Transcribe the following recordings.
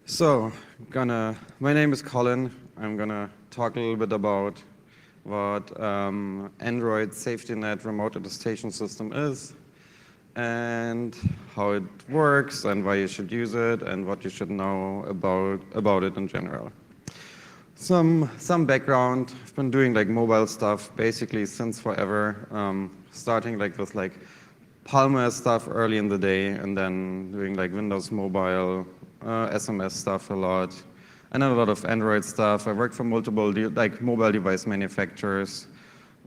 So, my name is Colin. I'm gonna talk a little bit about what Android SafetyNet remote attestation system is, and how it works, and why you should use it, and what you should know about it in general. Some background. I've been doing like mobile stuff basically since forever, starting like with like Palmer stuff early in the day, and then doing like Windows Mobile, SMS stuff a lot, and then a lot of Android stuff. I worked for multiple mobile device manufacturers.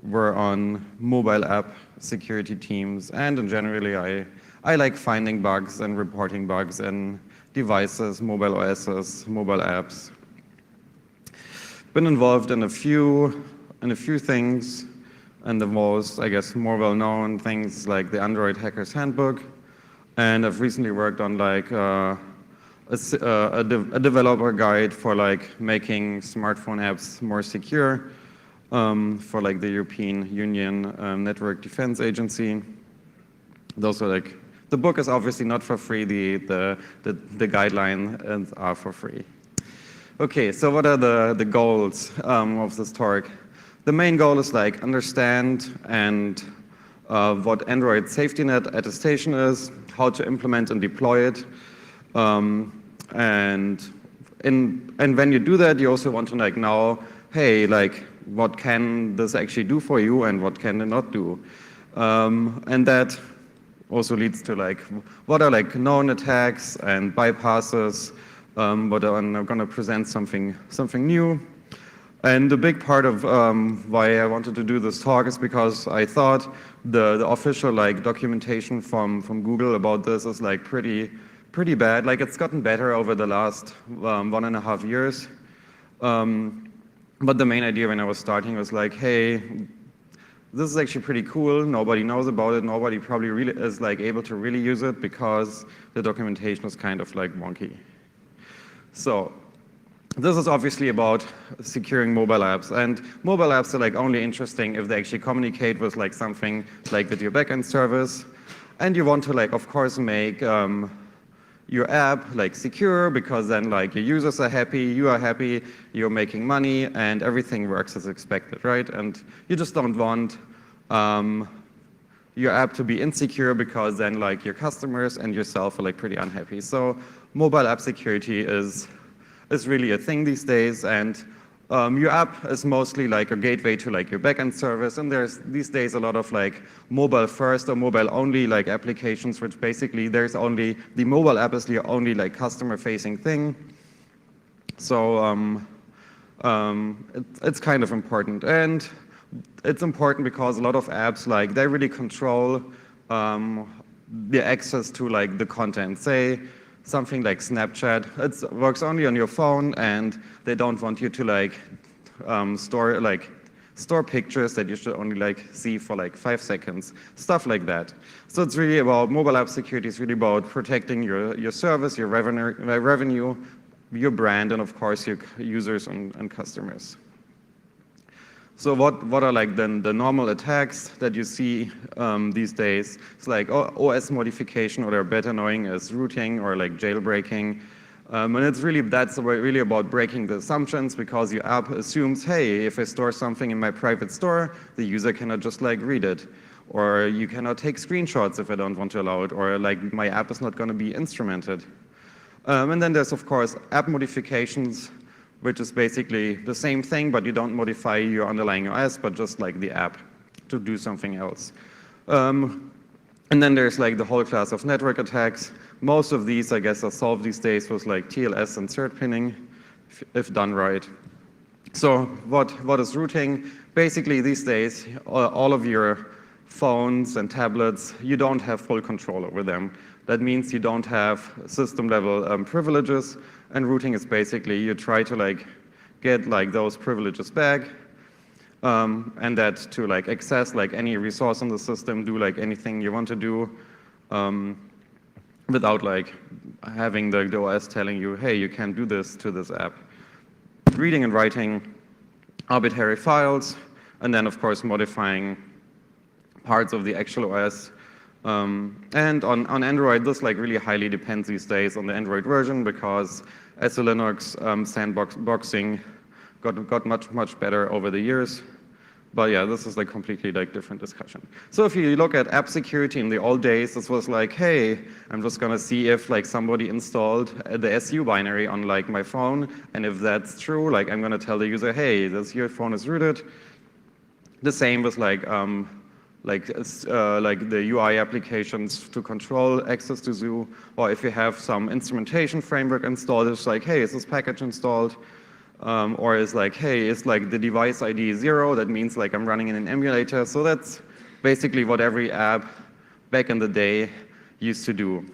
We're on mobile app security teams, and in generally I like finding bugs and reporting bugs in devices, mobile OSs, mobile apps. Been involved in a few things, and the most, I guess, more well-known things like the Android Hacker's Handbook, and I've recently worked on like a developer guide for like making smartphone apps more secure for like the European Union Network Defense Agency. Those are like, the book is obviously not for free. The guidelines are for free. Okay, so what are the goals of this talk? The main goal is like understand and what Android SafetyNet Attestation is, how to implement and deploy it, and when you do that, you also want to like know, hey, like what can this actually do for you and what can it not do, and that also leads to like what are like known attacks and bypasses. But I'm going to present something new. And the big part of why I wanted to do this talk is because I thought the official like documentation from Google about this is like pretty bad. Like it's gotten better over the last 1.5 years. But the main idea when I was starting was like, hey, this is actually pretty cool. Nobody knows about it. Nobody probably really is like able to really use it because the documentation is kind of like wonky. So this is obviously about securing mobile apps, and mobile apps are like only interesting if they actually communicate with like something like with your backend service, and you want to like of course make your app like secure, because then like your users are happy, you are happy, you're making money, and everything works as expected, right? And you just don't want your app to be insecure, because then like your customers and yourself are like pretty unhappy. So mobile app security is really a thing these days, and your app is mostly like a gateway to like your backend service, and there's these days a lot of like mobile first or mobile only like applications, which basically there's only, the mobile app is the only like customer facing thing. So it's kind of important, and it's important because a lot of apps like they really control the access to like the content. Say something like Snapchat, it works only on your phone, and they don't want you to like store pictures that you should only like see for like 5 seconds, stuff like that. So it's really about, mobile app security is really about protecting your service, your revenue, your brand, and of course your users and customers. So what are like the normal attacks that you see these days? It's like OS modification, or they're better knowing as rooting or like jailbreaking. And that's really about breaking the assumptions, because your app assumes, hey, if I store something in my private store, the user cannot just like read it. Or you cannot take screenshots if I don't want to allow it, or like my app is not going to be instrumented. And then there's of course app modifications, which is basically the same thing, but you don't modify your underlying OS, but just like the app to do something else. And then there's like the whole class of network attacks. Most of these, I guess, are solved these days with like TLS and third pinning, if done right. So what is rooting? Basically these days, all of your phones and tablets, you don't have full control over them. That means you don't have system level privileges, and rooting is basically you try to like get like those privileges back, and that to like access like any resource in the system, do like anything you want to do, without like having the OS telling you, hey, you can't do this to this app. Reading and writing arbitrary files, and then of course modifying parts of the actual OS And on Android, this like really highly depends these days on the Android version because as the Linux sandboxing got much better over the years. But yeah, this is like completely like different discussion. So if you look at app security in the old days, this was like, hey, I'm just gonna see if like somebody installed the SU binary on like my phone, and if that's true, like I'm gonna tell the user, hey, your phone is rooted. The same with like the UI applications to control access to Zoo, or if you have some instrumentation framework installed, it's like, hey, is this package installed? Or is like, hey, is like the device ID 0, that means like I'm running in an emulator. So that's basically what every app back in the day used to do.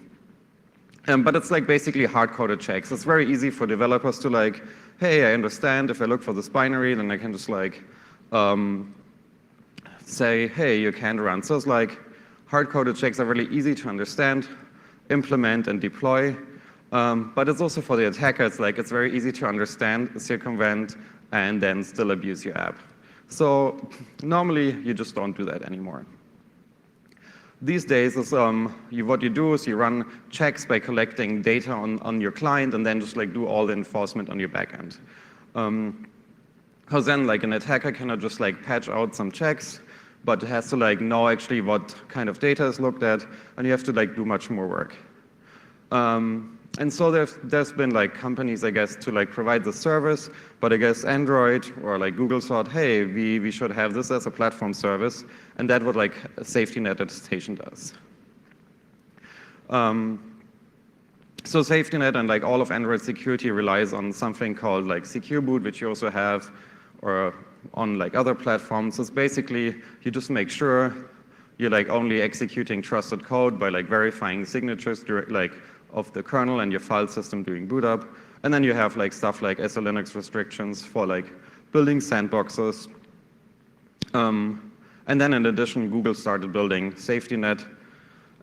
But it's like basically hard-coded checks. It's very easy for developers to like, hey, I understand if I look for this binary, then I can just like say, hey, you can't run. So it's like hard-coded checks are really easy to understand, implement, and deploy. But it's also for the attacker, it's very easy to understand, circumvent, and then still abuse your app. So normally, you just don't do that anymore. These days, what you do is you run checks by collecting data on your client and then just like do all the enforcement on your backend. Because then like an attacker cannot just like patch out some checks, but it has to like know actually what kind of data is looked at, and you have to like do much more work. And so there's been like companies, I guess, to like provide the service, but I guess Android or like Google thought, hey, we should have this as a platform service, and that's what like SafetyNet Attestation does. So SafetyNet and like all of Android security relies on something called like Secure Boot, which you also have, or on like other platforms. It's basically you just make sure you're like only executing trusted code by like verifying signatures like of the kernel and your file system during boot up. And then you have like stuff like SLinux restrictions for like building sandboxes. And then in addition, Google started building SafetyNet.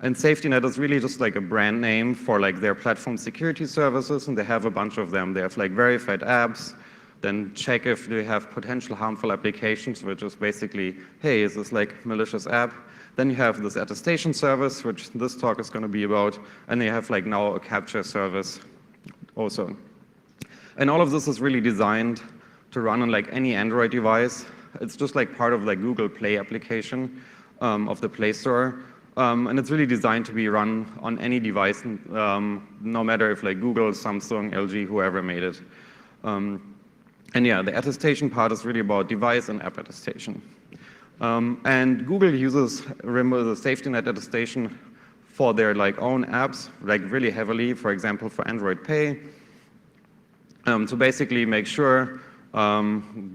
And SafetyNet is really just like a brand name for like their platform security services, and they have a bunch of them. They have like verified apps, then check if they have potential harmful applications, which is basically, hey, is this like malicious app? Then you have this attestation service, which this talk is going to be about, and you have like now a capture service also. And all of this is really designed to run on like any Android device. It's just like part of like Google Play application of the Play Store. And it's really designed to be run on any device, no matter if like Google, Samsung, LG, whoever made it. And yeah, the attestation part is really about device and app attestation. And Google uses the SafetyNet Attestation for their like own apps, like really heavily, for example, for Android Pay, to basically make sure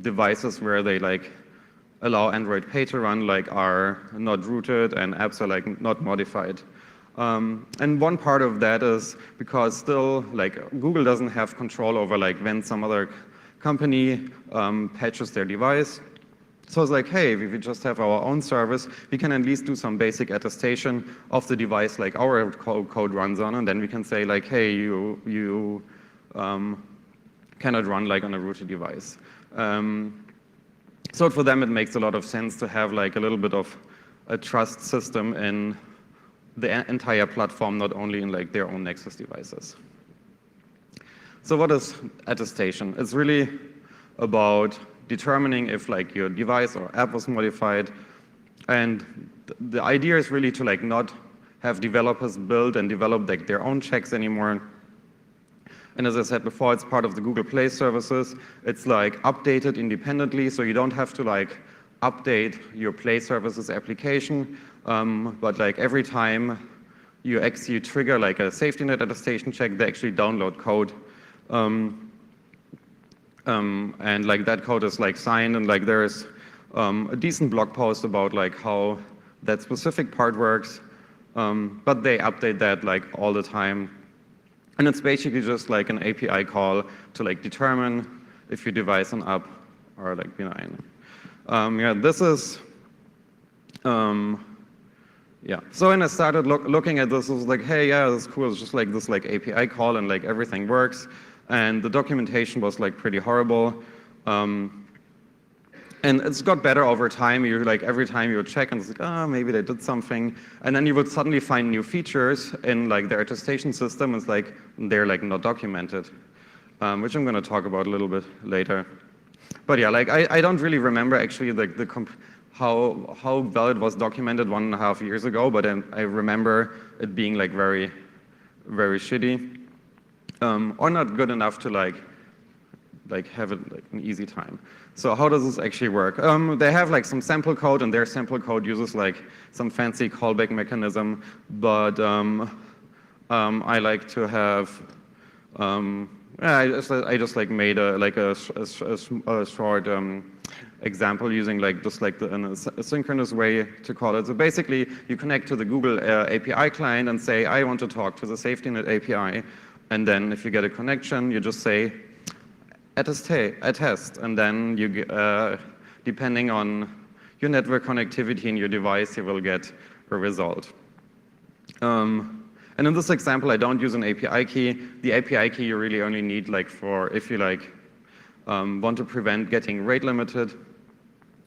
devices where they like allow Android Pay to run like are not rooted and apps are like not modified. And one part of that is because still like Google doesn't have control over like when some other company patches their device. So it's like, hey, if we just have our own service, we can at least do some basic attestation of the device like our code runs on, and then we can say like, hey, you cannot run like on a rooted device. So for them, it makes a lot of sense to have like a little bit of a trust system in the entire platform, not only in like their own Nexus devices. So what is attestation? It's really about determining if like your device or app was modified, and the idea is really to like not have developers build and develop like their own checks anymore. And as I said before, it's part of the Google Play services. It's like updated independently, so you don't have to like update your Play services application, but like every time you trigger like a SafetyNet attestation check, they actually download code. And like that code is like signed, and like there is a decent blog post about like how that specific part works, but they update that like all the time. And it's basically just like an API call to like determine if your device and app are like benign. Yeah, this is, yeah. So when I started looking at this, I was like, hey, yeah, this is cool. It's just like this like API call and like everything works. And the documentation was like pretty horrible. And it's got better over time. You like every time you check and it's like, oh, maybe they did something. And then you would suddenly find new features in like their attestation system. It's like they're like not documented, which I'm going to talk about a little bit later. But yeah, like I don't really remember actually like how well it was documented 1.5 years ago, but I remember it being like very, very shitty, or not good enough to like have it like an easy time. So how does this actually work? They have like some sample code, and their sample code uses like some fancy callback mechanism, but I like to have I just like made a short example using like just like an asynchronous way to call it. So basically, you connect to the Google API client and say, I want to talk to the SafetyNet API, and then if you get a connection, you just say attest, and then you depending on your network connectivity in your device, you will get a result. And in this example, I don't use an API key. The API key you really only need like for if you like want to prevent getting rate limited.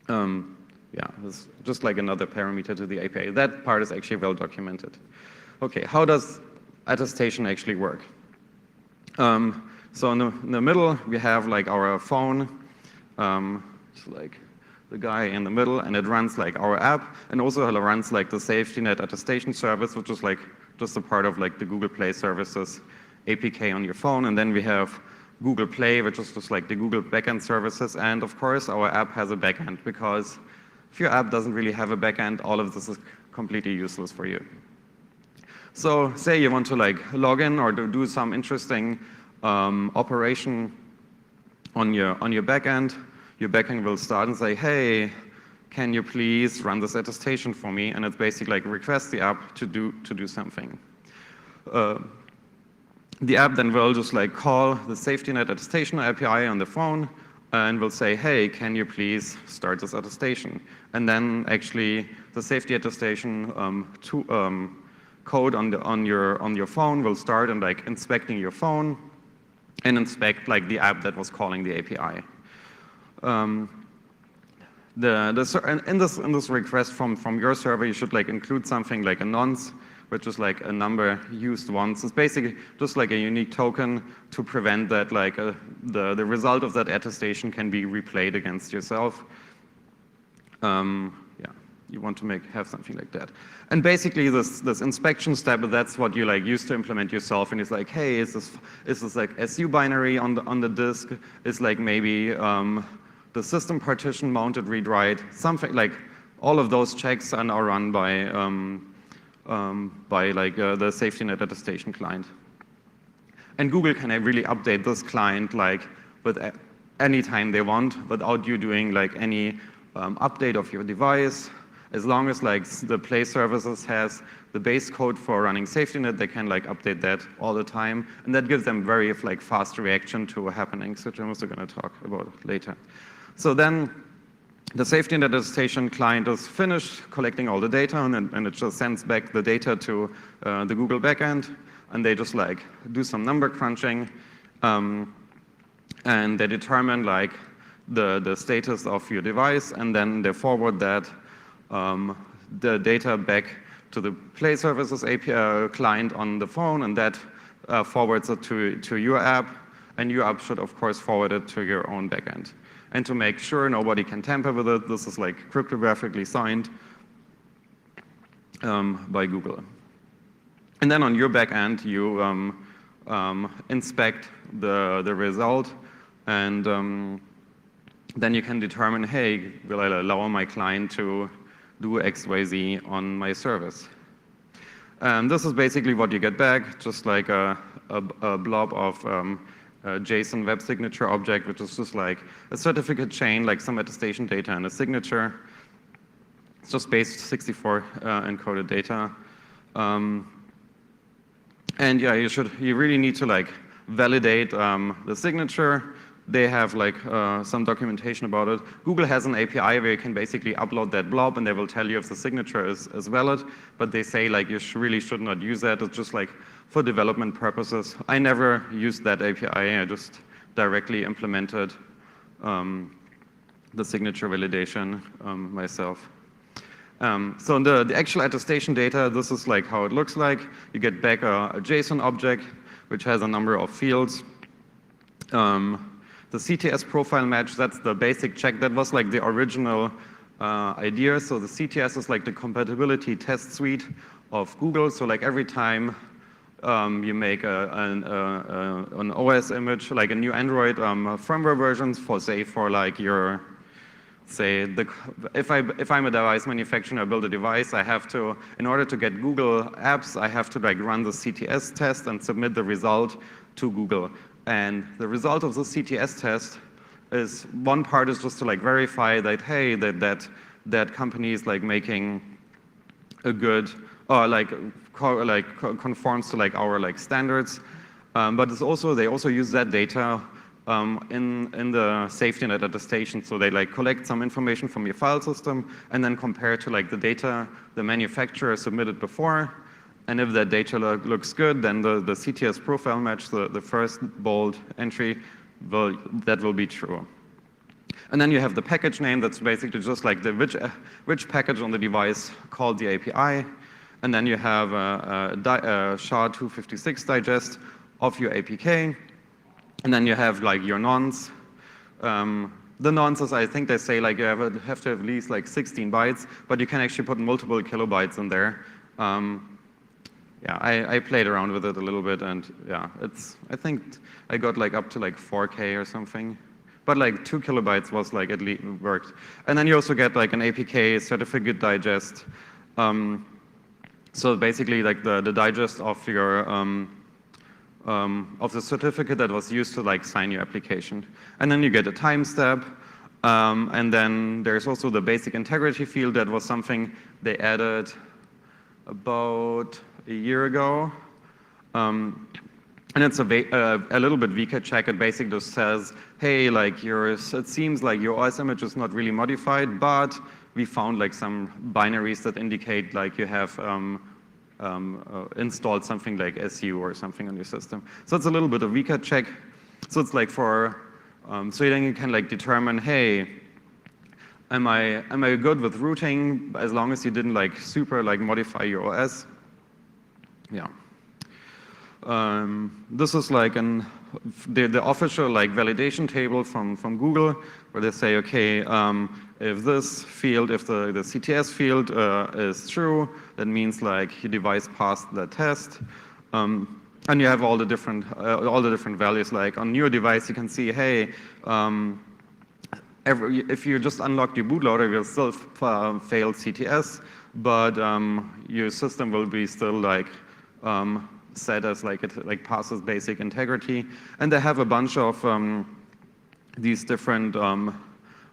Yeah, it's just like another parameter to the API. That part is actually well documented. Okay, how does attestation actually work? So in the middle, we have like our phone. It's like the guy in the middle, and it runs like our app, and also it runs like the SafetyNet Attestation service, which is like just a part of like the Google Play services APK on your phone. And then we have Google Play, which is just like the Google backend services. And of course, our app has a backend, because if your app doesn't really have a backend, all of this is completely useless for you. So say you want to like log in or do some interesting operation on your backend. Your backend will start and say, hey, can you please run this attestation for me? And it's basically like request the app to do something. The app then will just like call the SafetyNet Attestation API on the phone and will say, hey, can you please start this attestation? And then actually the safety attestation code on your phone will start and like inspecting your phone and inspect like the app that was calling the API. In this request from your server, you should like include something like a nonce, which is like a number used once. It's basically just like a unique token to prevent that like the result of that attestation can be replayed against yourself. Yeah, you want to have something like that. And basically this inspection step, that's what you like use to implement yourself. And it's like, hey, is this like SU binary on the disk? Is like maybe the system partition mounted read-write, something like all of those checks are now run by like the SafetyNet Attestation client. And Google can really update this client like with any time they want without you doing like any update of your device. As long as like the Play services has the base code for running SafetyNet, they can like update that all the time, and that gives them very like fast reaction to happenings, which I'm also going to talk about later. So then the SafetyNet Attestation client is finished collecting all the data, and it just sends back the data to the Google backend, and they just like do some number crunching, and they determine like the status of your device, and then they forward that the data back to the Play Services API client on the phone, and that forwards it to your app, and your app should of course forward it to your own backend. And to make sure nobody can tamper with it, this is like cryptographically signed by Google. And then on your backend, you inspect the result, and then you can determine, hey, will I allow my client to do XYZ on my service? And this is basically what you get back, just like a blob of JSON web signature object, which is just like a certificate chain, like some attestation data and a signature. It's just base 64 encoded data. And yeah, you really need to like validate the signature. They have like some documentation about it. Google has an API where you can basically upload that blob, and they will tell you if the signature is valid, but they say like you really should not use that. It's just like for development purposes. I never used that API. I just directly implemented the signature validation myself. So in the actual attestation data, this is like how it looks like. You get back a JSON object, which has a number of fields. The CTS profile match, that's the basic check. That was like the original idea. So the CTS is like the compatibility test suite of Google. So like every time you make an OS image, like a new Android firmware versions for like your, say, if I'm a device manufacturer, I build a device, I have to, in order to get Google apps, I have to like run the CTS test and submit the result to Google. And the result of the CTS test is, one part is just to like verify that, hey, that company is like making a good, or like conforms to like our like standards. But it's also, they also use that data in the SafetyNet attestation. So they like collect some information from your file system and then compare to like the data the manufacturer submitted before. And if that data looks good, then the CTS profile match, the first bold entry, that will be true. And then you have the package name. That's basically just like the which package on the device called the API. And then you have a SHA-256 digest of your APK. And then you have like your nonce. The nonces, I think they say like you have to have at least like 16 bytes, but you can actually put multiple kilobytes in there. Yeah, I played around with it a little bit, and yeah, I think I got like up to like 4K or something. But like 2 kilobytes was like at least worked. And then you also get like an APK certificate digest. So basically like the digest of your of the certificate that was used to like sign your application. And then you get a timestamp. And then there's also the basic integrity field. That was something they added about a year ago. And it's a little bit weaker check. It basically just says, hey, like it seems like your OS image is not really modified, but we found like some binaries that indicate like you have installed something like SU or something on your system. So it's a little bit of weaker check. So it's like so then you can like determine, hey, am I good with routing as long as you didn't like super like modify your OS? Yeah. This is like the official like validation table from Google, where they say, okay, if this field, if the CTS field is true, that means like your device passed the test. And you have all the different values. Like on your device, you can see, hey, if you just unlock your bootloader, it will still fail CTS, but your system will be still like set as like it like passes basic integrity. And they have a bunch of these different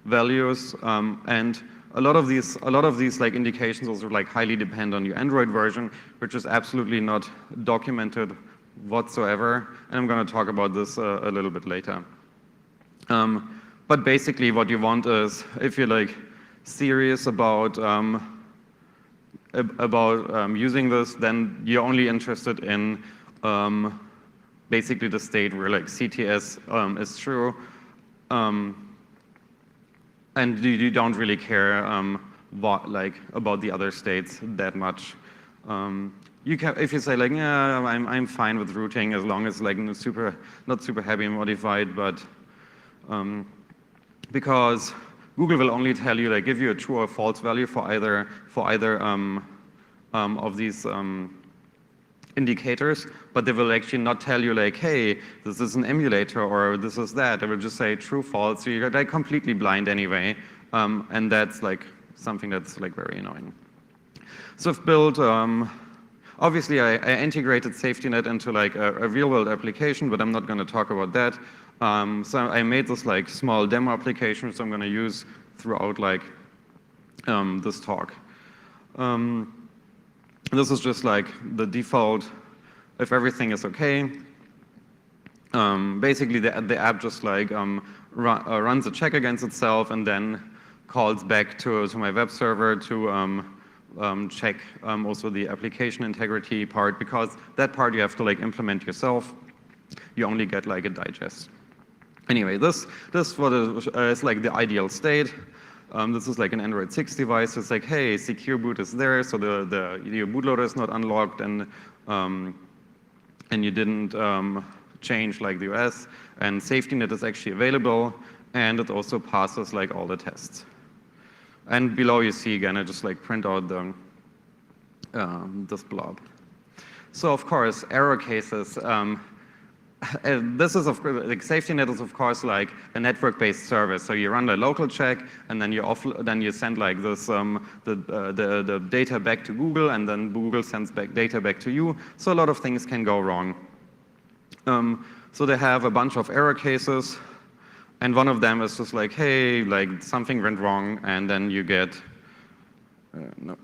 values, and a lot of these like indications also like highly depend on your Android version, which is absolutely not documented whatsoever. And I'm going to talk about this a little bit later. But basically, what you want is, if you're like serious about using this, then you're only interested in basically the state where like CTS is true, and you don't really care about the other states that much. You can, if you say like, yeah, I'm fine with routing as long as like not super heavy modified, but because Google will only tell you, like, give you a true or false value for either of these indicators, but they will actually not tell you like, hey, this is an emulator or this is that. They will just say true, false. So you're like completely blind anyway, and that's like something that's like very annoying. So I've built, obviously I integrated SafetyNet into like a real-world application, but I'm not going to talk about that. So I made this like small demo application, so I'm going to use throughout like this talk. This is just like the default, if everything is okay. Basically, the app just like runs a check against itself and then calls back to my web server to check also the application integrity part, because that part you have to like implement yourself. You only get like a digest. Anyway, this is like the ideal state. This is like an Android 6 device. It's like, hey, secure boot is there, so your bootloader is not unlocked, and you didn't change like the OS, and SafetyNet is actually available, and it also passes like all the tests. And below you see again, I just like print out the this blob. So of course, error cases. This is like SafetyNet is of course like a network-based service. So you run a local check, and then you send like this the data back to Google, and then Google sends back data back to you. So a lot of things can go wrong. So they have a bunch of error cases, and one of them is just like, hey, like something went wrong, and then you get no.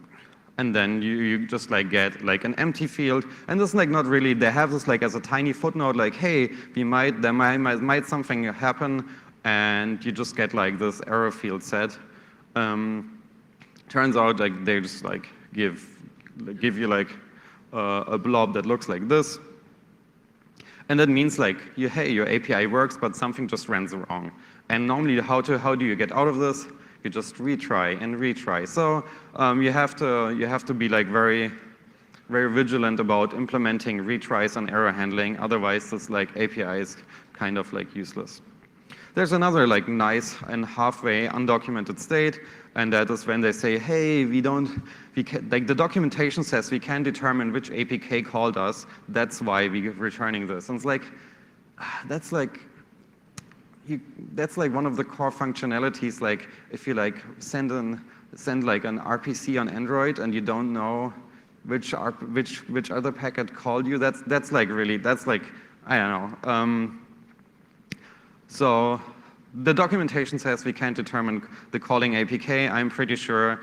And then you just like get like an empty field, and this is like not really. They have this like as a tiny footnote, like, hey, there might something happen, and you just get like this error field set. Turns out like they just like give you like a blob that looks like this, and that means like hey, your API works, but something just runs wrong. And normally, how do you get out of this? You just retry and retry. So you have to be like very vigilant about implementing retries and error handling. Otherwise, this like API is kind of like useless. There's another like nice and halfway undocumented state, and that is when they say, hey, like the documentation says we can't determine which APK called us. That's why we're returning this. And it's like that's like one of the core functionalities. Like if you like send like an RPC on Android and you don't know which other packet called you, that's like I don't know. So the documentation says we can't determine the calling APK. I'm pretty sure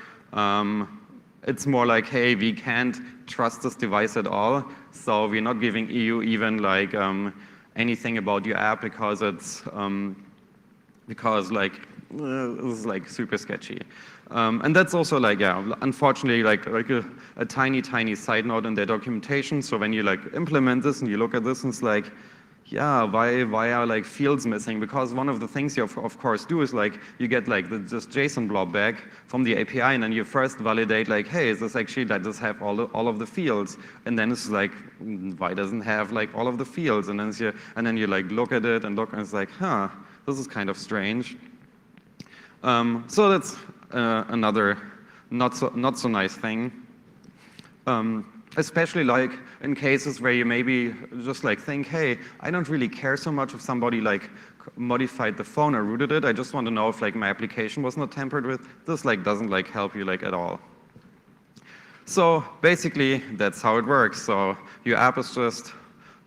it's more like, hey, we can't trust this device at all, so we're not giving you even like anything about your app because it's like this is like super sketchy, and that's also like, yeah, unfortunately like a tiny side note in their documentation. So when you like implement this and you look at this, and it's like, yeah, why are like fields missing? Because one of the things you of course do is like you get like this JSON blob back from the API, and then you first validate like, hey, is this actually, does this have all of the fields? And then it's like, why doesn't it have like all of the fields? And then you like look at it and it's like, huh, this is kind of strange. So that's another not so nice thing. Especially like in cases where you maybe just like think, hey, I don't really care so much if somebody like modified the phone or rooted it. I just want to know if like my application was not tampered with. This like doesn't like help you like at all. So basically that's how it works. So your app is just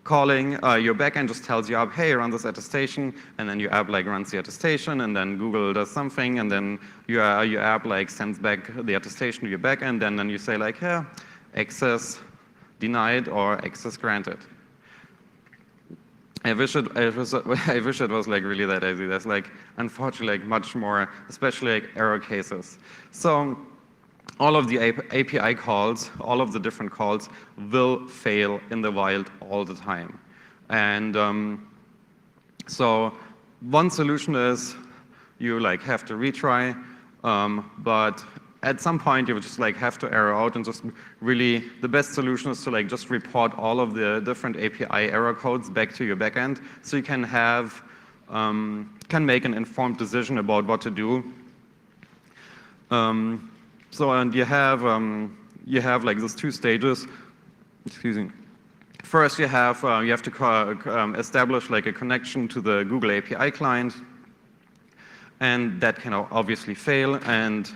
calling, your backend just tells your app, hey, run this attestation, and then your app like runs the attestation, and then Google does something, and then your app like sends back the attestation to your backend, and then you say like, yeah, access denied or access granted. I wish it was like really that easy. There's like, unfortunately, like much more, especially like error cases. So all of the API calls, all of the different calls will fail in the wild all the time. And so one solution is you like have to retry, but at some point you would just like have to error out, and just really the best solution is to like just report all of the different API error codes back to your backend, so you can have can make an informed decision about what to do. So and you have like these two stages. Excuse me. First, you have to establish like a connection to the Google API client, and that can obviously fail. And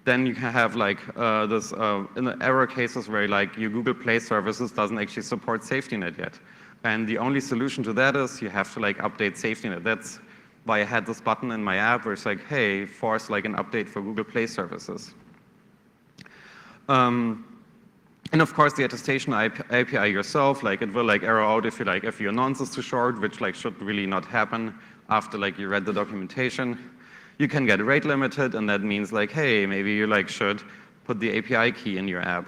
then you can have like this in the error cases where like your Google Play services doesn't actually support SafetyNet yet, and the only solution to that is you have to like update SafetyNet. That's why I had this button in my app where it's like, hey, force like an update for Google Play services. And of course, the attestation API yourself, like it will like error out if your nonce is too short, which like should really not happen after like you read the documentation. You can get rate limited, and that means like, hey, maybe you like should put the API key in your app.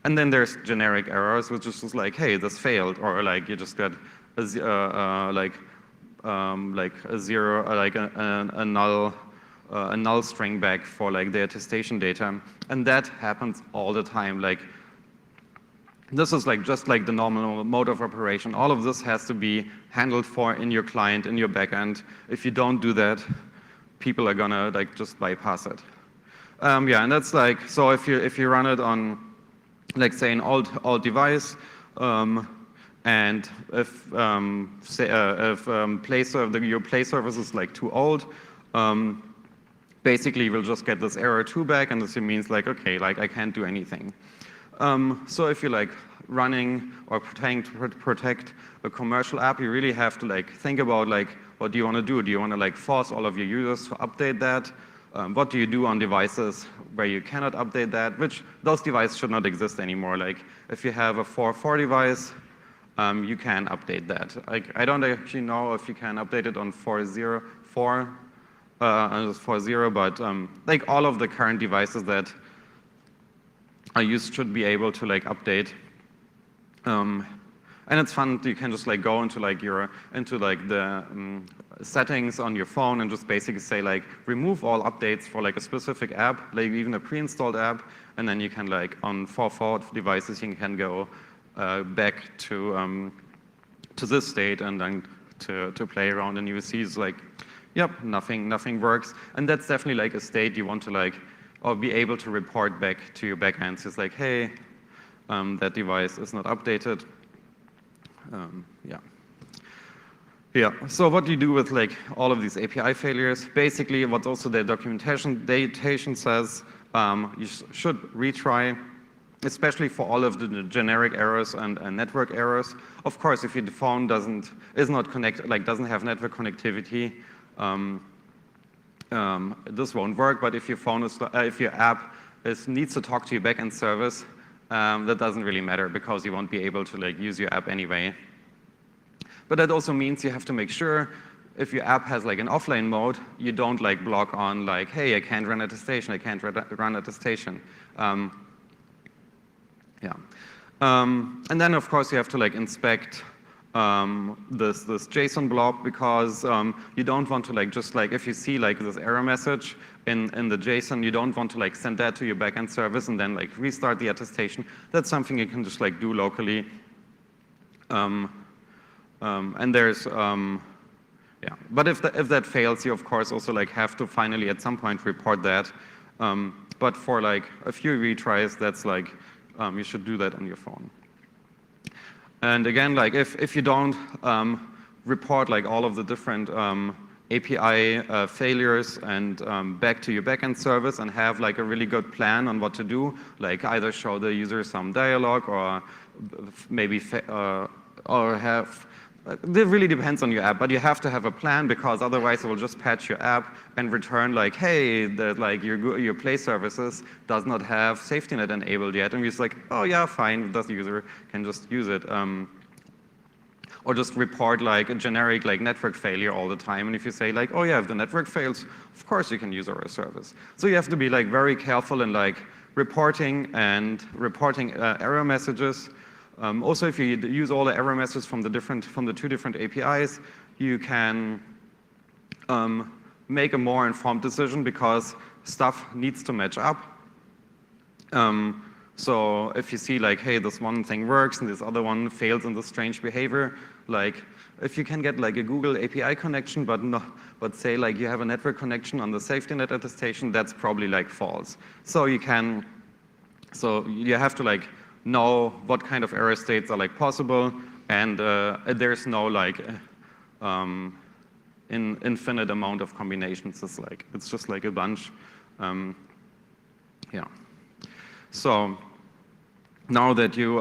And then there's generic errors, which is just like, hey, this failed, or like you just got like a zero, like a null string back for like the attestation data, and that happens all the time. Like this is like just like the normal mode of operation. All of this has to be handled for in your client, in your backend. If you don't do that, people are gonna like just bypass it. Yeah, and that's like, so if you run it on, like say an old device, and if your Play service is like too old, basically we'll just get this error 2 back, and this means like, okay, like I can't do anything. So if you're like running or trying to protect a commercial app, you really have to like think about like, what do you want to do? Do you want to like force all of your users to update that? What do you do on devices where you cannot update that? Which those devices should not exist anymore. Like if you have a 4.4 device, you can update that. Like I don't actually know if you can update it on 4.0, 4.0, but like all of the current devices that are used should be able to like update. And it's fun. You can just like go into like the settings on your phone and just basically say like remove all updates for like a specific app, like even a pre-installed app, and then you can like on 4.4 devices you can go back to this state and then to play around, and you see it's like, yep, nothing works, and that's definitely like a state you want to like or be able to report back to your backends. It's like, hey, that device is not updated. Yeah. So what do you do with like all of these API failures? Basically, what also the documentation says, you should retry, especially for all of the generic errors and network errors. Of course, if your phone is not connected, like doesn't have network connectivity, this won't work. But if your phone is, if your app needs to talk to your backend service, that doesn't really matter because you won't be able to like use your app anyway. But that also means you have to make sure if your app has like an offline mode, you don't like block on like, hey, I can't run attestation, I can't run attestation. Yeah. And then of course you have to like inspect this JSON blob, because you don't want to like just like if you see like this error message in the JSON, you don't want to like send that to your backend service and then like restart the attestation. That's something you can just like do locally. And there's yeah, but if that fails, you of course also like have to finally at some point report that. But for like a few retries, that's like you should do that on your phone. And again, like if you don't report like all of the different API failures and back to your backend service and have like a really good plan on what to do, like either show the user some dialogue or maybe or have. It really depends on your app, but you have to have a plan, because otherwise it will just patch your app and return like, hey, like your Play services does not have SafetyNet enabled yet, and we're just like, oh yeah, fine, the user can just use it, or just report like a generic like network failure all the time. And if you say like, oh yeah, if the network fails, of course you can use our service. So you have to be like very careful in like reporting error messages. Also, if you use all the error messages from the two different APIs, you can make a more informed decision, because stuff needs to match up. So if you see like, hey, this one thing works and this other one fails in this strange behavior, like if you can get like a Google API connection, but say like you have a network connection on the SafetyNet attestation, that's probably like false. So you have to like know what kind of error states are like possible, and there's no like infinite amount of combinations. It's just like a bunch. Yeah. So now that you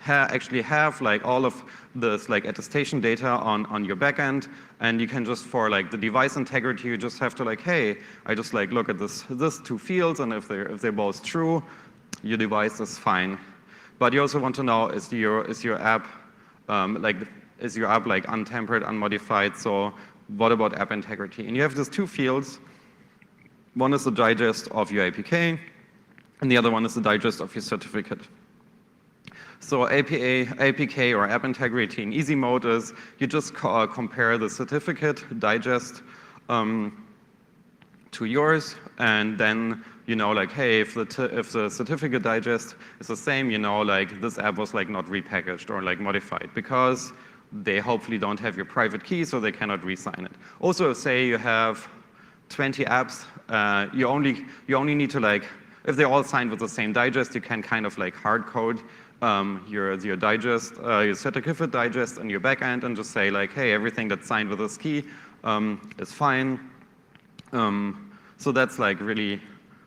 actually have like all of this like attestation data on your backend, and you can just for like the device integrity, you just have to like, hey, I just like look at this two fields, and if they're both true, your device is fine. But you also want to know, is your app like untampered, unmodified? So what about app integrity? And you have these two fields. One is the digest of your APK, and the other one is the digest of your certificate. So APK or app integrity in easy mode is you just compare the certificate digest to yours, and then you know, like, hey, if the certificate digest is the same, you know, like this app was like not repackaged or like modified because they hopefully don't have your private key, so they cannot re-sign it. Also, say you have 20 apps, you only need to like, if they're all signed with the same digest, you can kind of like hard code your digest, your certificate digest and your backend, and just say like, hey, everything that's signed with this key is fine. So that's like really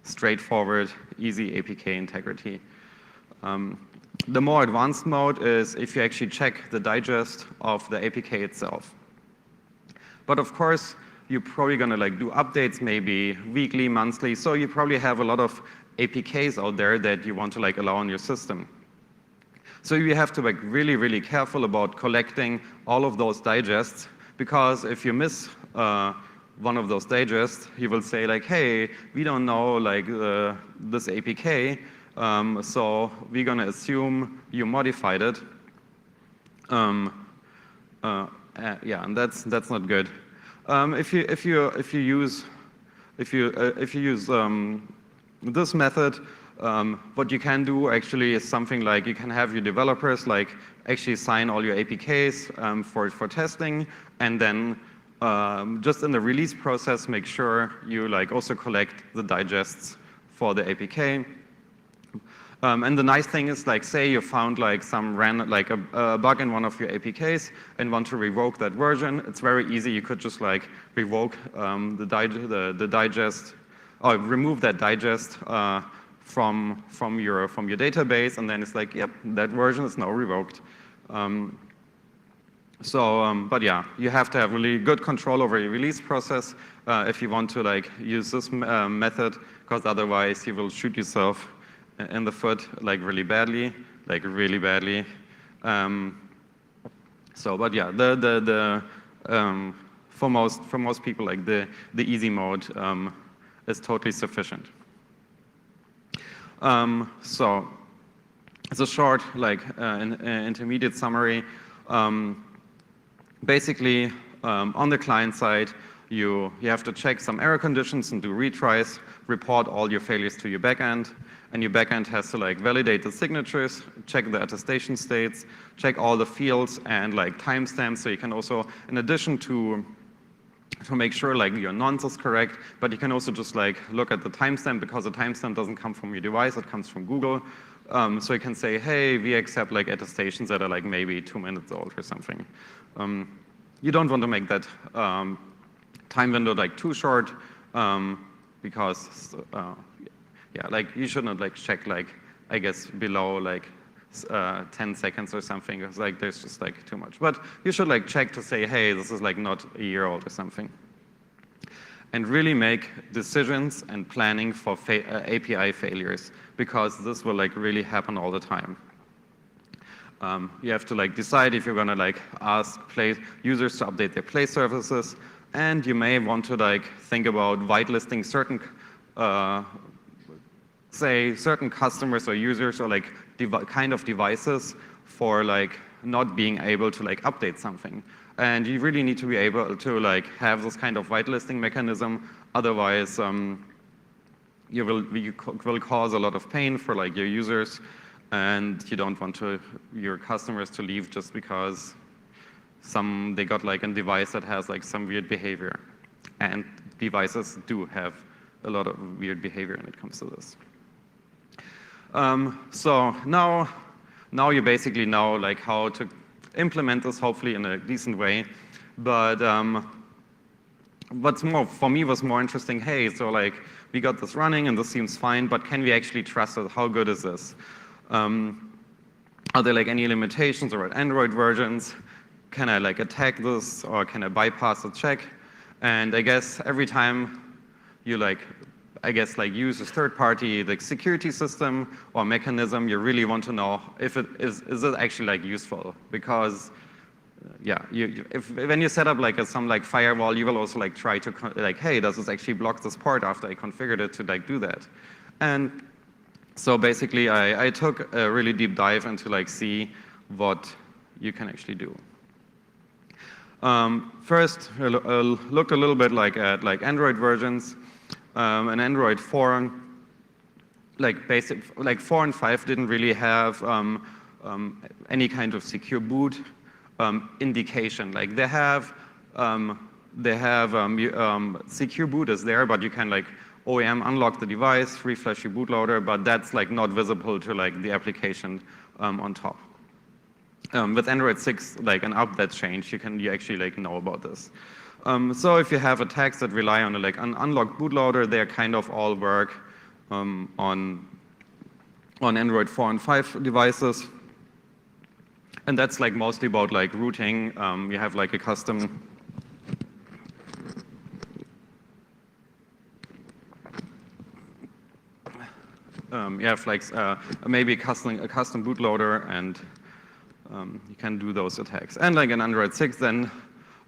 straightforward, easy APK integrity. The more advanced mode is if you actually check the digest of the APK itself. But of course, you're probably gonna like do updates maybe weekly, monthly, so you probably have a lot of APKs out there that you want to like allow on your system. So you have to be like really, really careful about collecting all of those digests, because if you miss one of those digests, he will say like, hey, we don't know like this APK, so we're gonna assume you modified it. Yeah, and that's not good. If you use this method, what you can do actually is something like you can have your developers like actually sign all your APKs for testing, and then just in the release process, make sure you like also collect the digests for the APK. And the nice thing is, like, say you found like some random, like a bug in one of your APKs and want to revoke that version. It's very easy. You could just like revoke the digest, or remove that digest from your database, and then it's like, yep, that version is now revoked. But yeah, you have to have really good control over your release process if you want to like use this method, because otherwise you will shoot yourself in the foot like really badly. But yeah, for most people, like the easy mode is totally sufficient. So it's a short like intermediate summary. Basically, on the client side, you have to check some error conditions and do retries, report all your failures to your backend, and your backend has to like validate the signatures, check the attestation states, check all the fields and like timestamps. So you can also, in addition to make sure like your nonce is correct, but you can also just like look at the timestamp, because the timestamp doesn't come from your device, it comes from Google. So you can say, hey, we accept like attestations that are like maybe 2 minutes old or something. You don't want to make that time window like too short, because yeah, like you should not like check like, I guess, below like 10 seconds or something, because like there's just like too much. But you should like check to say, hey, this is like not a year old or something. And really make decisions and planning for API failures, because this will like really happen all the time. You have to like decide if you're gonna like ask users to update their Play services, and you may want to like think about whitelisting certain, say certain customers or users or like kind of devices for like not being able to like update something. And you really need to be able to like have this kind of whitelisting mechanism, otherwise you will cause a lot of pain for like your users, and you don't want your customers to leave just because they got like a device that has like some weird behavior. And devices do have a lot of weird behavior when it comes to this. So now you basically know like how to implement this, hopefully in a decent way. But for me was more interesting, hey, so like we got this running and this seems fine, but can we actually trust it? How good is this? Are there like any limitations or Android versions? Can I like attack this, or can I bypass a check? And I guess every time you like, use a third-party like security system or mechanism, you really want to know if it is it actually like useful, because yeah, when you set up like some like firewall, you will also like try to like, hey, does this actually block this port after I configured it to like do that? And So basically, I took a really deep dive into like see what you can actually do. First, I looked a little bit like at like Android versions. And Android 4, like 4 and 5 didn't really have any kind of secure boot indication. Like they have secure boot is there, but you can like OEM unlock the device, refresh your bootloader, but that's like not visible to like the application on top. With Android 6, like and up that changed, you actually like know about this. So if you have attacks that rely on like an unlocked bootloader, they kind of all work on Android 4 and 5 devices. And that's like mostly about like routing. You have like a custom you have like maybe a custom bootloader, and you can do those attacks. And like in Android 6, then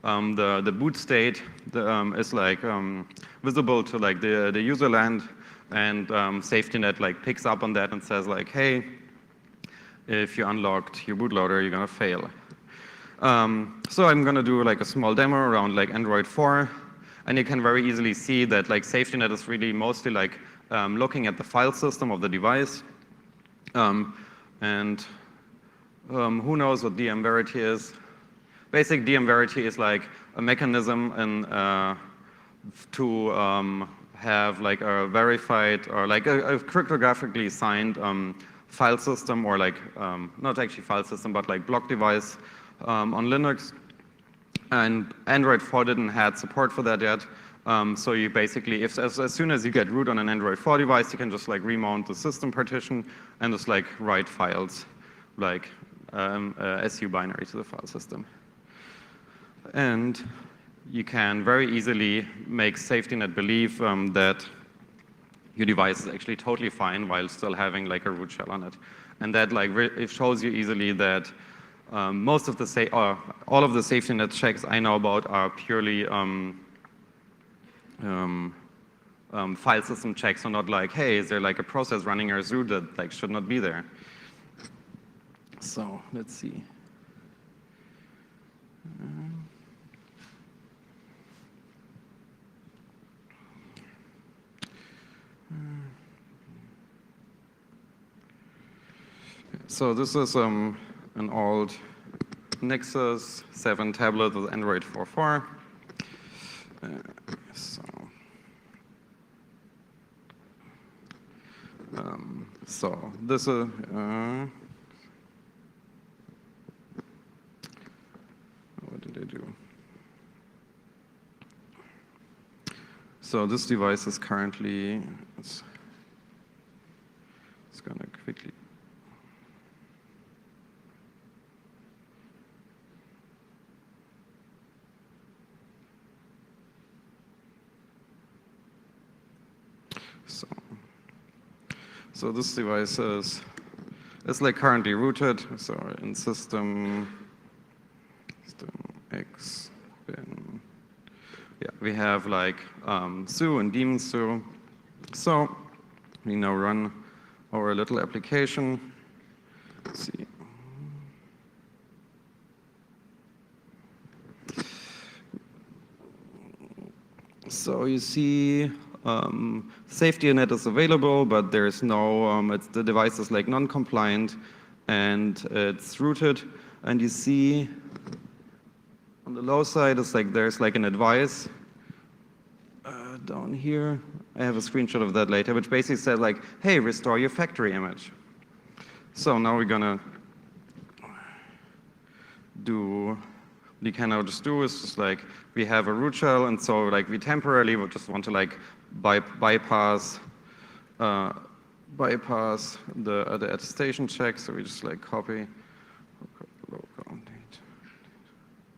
the boot state is like visible to like the user land, and SafetyNet like picks up on that and says like, hey, if you unlocked your bootloader, you're gonna fail. So I'm gonna do like a small demo around like Android 4, and you can very easily see that like SafetyNet is really mostly like looking at the file system of the device, and who knows what DM Verity is? Basic DM Verity is like a mechanism to have like a verified or like a cryptographically signed file system, or like not actually file system, but like block device on Linux. And Android 4 didn't have support for that yet. So you basically, as soon as you get root on an Android 4 device, you can just like remount the system partition and just like write files like SU binary to the file system. And you can very easily make SafetyNet believe that your device is actually totally fine while still having like a root shell on it. And that like it shows you easily that most of the all of the SafetyNet checks I know about are purely file system checks, so not like, hey, is there like a process running as root that like should not be there. So let's see. So this is an old Nexus 7 tablet with Android 4.4. So this is what did I do? So this device is currently it's going to quickly. So this device is like currently rooted. So in system X bin, yeah, we have like Sue and daemon Sue. So we now run our little application. Let's see. So you see SafetyNet is available, but there's no, the device is like non-compliant and it's rooted. And you see on the low side, it's like there's like an advice down here. I have a screenshot of that later, which basically says like, hey, restore your factory image. So now we're gonna do, what you can now just do is just like, we have a root shell, and so like we temporarily would just want to like bypass the attestation check. So we just like copy local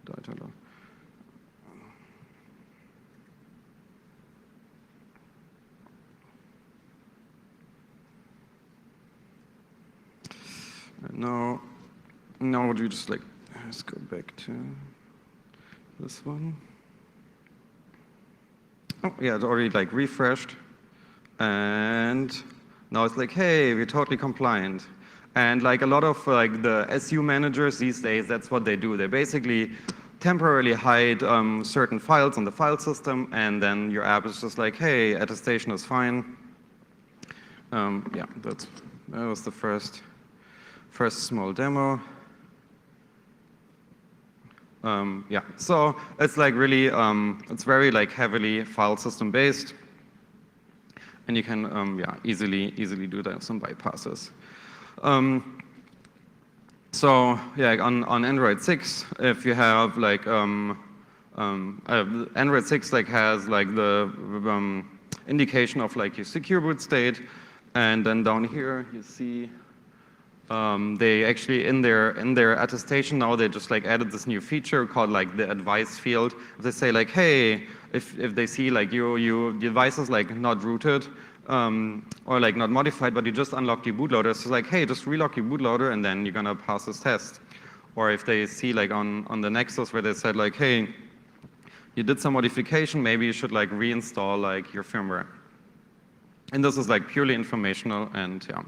data. And now we just like, let's go back to this one. Oh yeah, it's already like refreshed, and Now it's like, hey, we're totally compliant. And like a lot of like the SU managers these days, that's what they do. They basically temporarily hide certain files on the file system, and then your app is just like, hey, attestation is fine. Yeah, that was the first small demo. Yeah, so it's like really, it's very like heavily file system based, and you can yeah, easily do that, some bypasses. So yeah, on Android 6, if you have like Android 6 like has like the indication of like your secure boot state, and then down here you see they actually in their attestation now they just like added this new feature called like the advice field. They say like, hey, if they see like your device is like not rooted or like not modified, but you just unlocked your bootloader, so it's like, hey, just relock your bootloader and then you're gonna pass this test. Or if they see like on the Nexus where they said like, hey, you did some modification, maybe you should like reinstall like your firmware. And this is like purely informational, and yeah.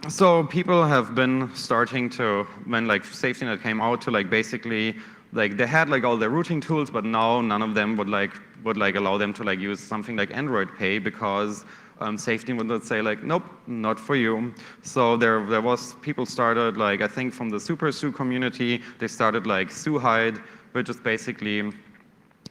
So people have been starting to, when like SafetyNet came out, to like basically, like they had like all their routing tools, but now none of them would like allow them to like use something like Android Pay, because SafetyNet would say like, nope, not for you. So there was, people started like, I think from the Super Sue community, they started like SueHide, which is basically,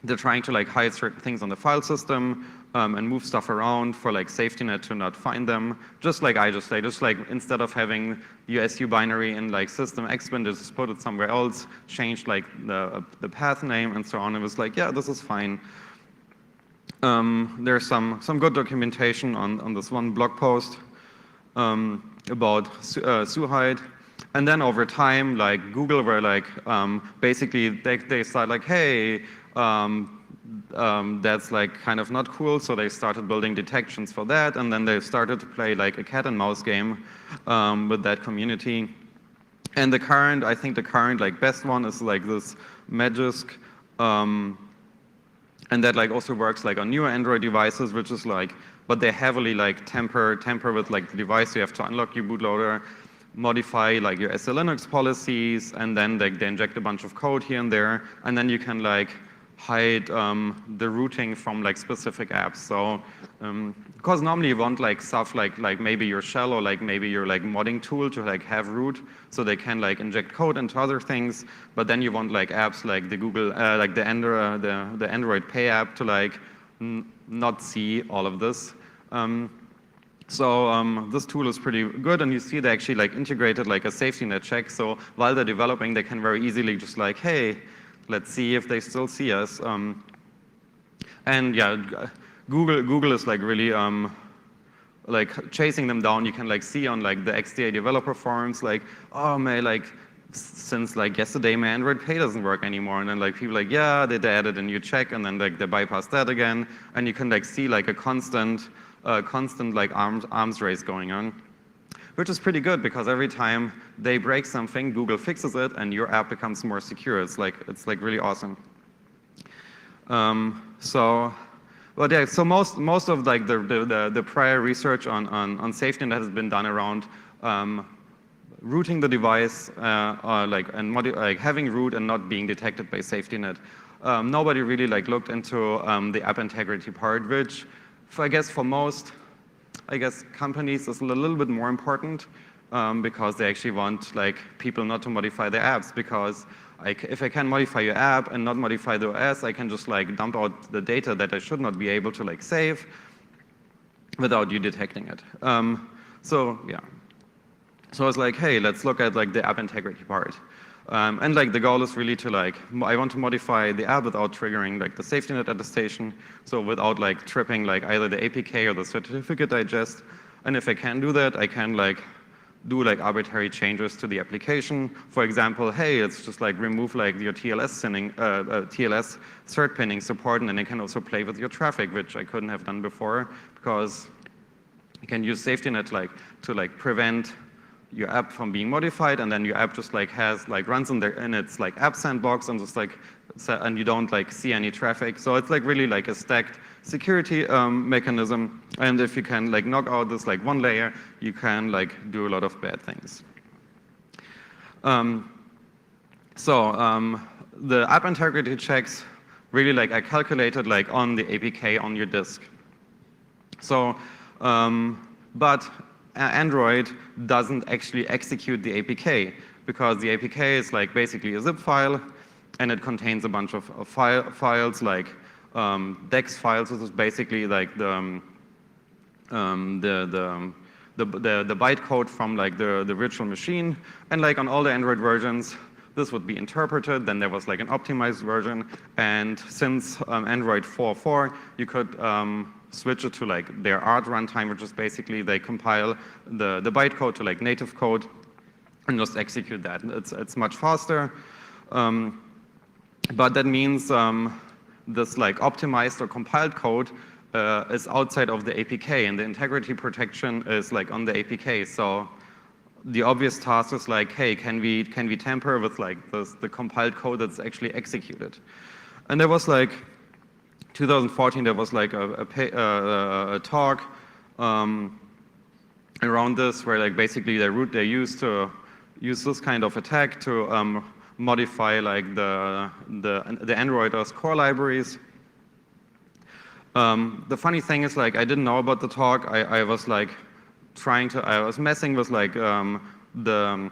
they're trying to like hide certain things on the file system and move stuff around for like SafetyNet to not find them. Just like I just say, just like instead of having the SU binary in like system Xbin, just put it somewhere else, changed like the path name and so on. It was like, yeah, this is fine. There's some good documentation on this one blog post about SueHide. And then over time, like Google were like, basically they started like, hey, that's like kind of not cool, so they started building detections for that, and then they started to play like a cat and mouse game with that community. And I think the current like best one is like this Magisk, and that like also works like on newer Android devices, which is like, but they heavily like tamper with like the device. You have to unlock your bootloader, modify like your SLNX policies, and then like they inject a bunch of code here and there, and then you can like hide the routing from like specific apps. So because normally you want like stuff like maybe your shell or like maybe your like modding tool to like have root, so they can like inject code into other things. But then you want like apps like the Google like the Android Pay app to like not see all of this. So this tool is pretty good, and you see they actually like integrated like a SafetyNet check. So while they're developing, they can very easily just like, hey, let's see if they still see us. And yeah, Google is like really like chasing them down. You can like see on like the XDA developer forums like, oh man, like since like yesterday my Android Pay doesn't work anymore. And then like people like, yeah, they added a new check, and then like they bypass that again. And you can like see like a constant like arms race going on, which is pretty good, because every time they break something, Google fixes it, and your app becomes more secure. It's like really awesome. So, well, yeah. So most of like the prior research on SafetyNet has been done around rooting the device, or like like having root and not being detected by SafetyNet. Nobody really like looked into the app integrity part, which I guess for most, companies is a little bit more important, because they actually want like people not to modify their apps, because if I can modify your app and not modify the OS, I can just like dump out the data that I should not be able to like save without you detecting it. So yeah, so I was like, hey, let's look at like the app integrity part. And like the goal is really to like, I want to modify the app without triggering like the SafetyNet attestation, so without like tripping like either the APK or the certificate digest. And if I can do that, I can like do like arbitrary changes to the application. For example, hey, let's just like remove like your TLS cert pinning support, and then I can also play with your traffic, which I couldn't have done before, because you can use SafetyNet like to like prevent your app from being modified, and then your app just like runs in its like app sandbox, and just like, and you don't like see any traffic. So it's like really like a stacked security mechanism. And if you can like knock out this like one layer, you can like do a lot of bad things. The app integrity checks really like I calculated like on the APK on your disk. So, but Android doesn't actually execute the APK because the APK is like basically a zip file and it contains a bunch of files like DEX files. This is basically like the bytecode from like the virtual machine, and like on all the Android versions, this would be interpreted. Then there was like an optimized version, and since Android 4.4, you could switch it to like their ART runtime, which is basically they compile the bytecode to like native code and just execute that. It's much faster, but that means this like optimized or compiled code is outside of the APK, and the integrity protection is like on the APK. So the obvious task is like, hey, can we tamper with like the compiled code that's actually executed? And there was like 2014. There was like a talk around this where like basically they used to use this kind of attack to modify like the Android OS core libraries. The funny thing is like I didn't know about the talk. I was like I was messing with like the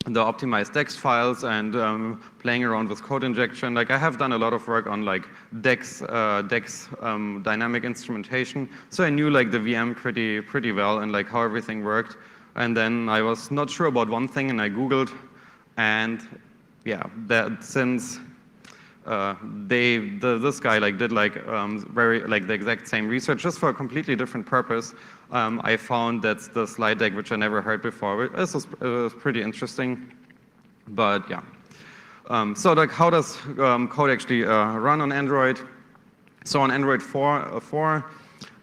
optimized DEX files and playing around with code injection. Like I have done a lot of work on like DEX dynamic instrumentation, so I knew like the VM pretty well and like how everything worked. And then I was not sure about one thing, and I Googled, and yeah, that since this guy like did like very like the exact same research just for a completely different purpose. I found that's the slide deck which I never heard before. It was pretty interesting, but yeah. So like how does code actually run on Android? So on Android 4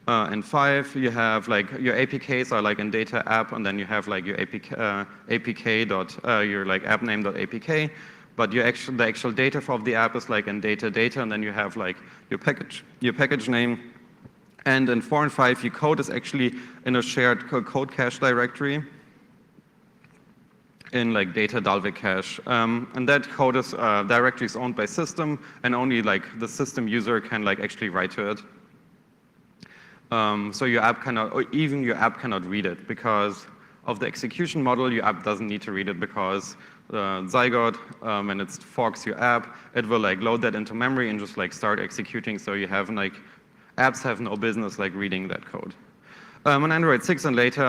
and 5, you have like your APKs are like in data app, and then you have like your your like app name.apk. But the actual data of the app is like in data, and then you have like your package name. And in 4 and 5, your code is actually in a shared code cache directory in like data Dalvik cache. And that code is directly is owned by system, and only like the system user can like actually write to it. So your app cannot, or even your app cannot read it because of the execution model. Your app doesn't need to read it because Zygote, when it forks your app, it will like load that into memory and just like start executing. So you have like apps have no business like reading that code. On Android 6 and later,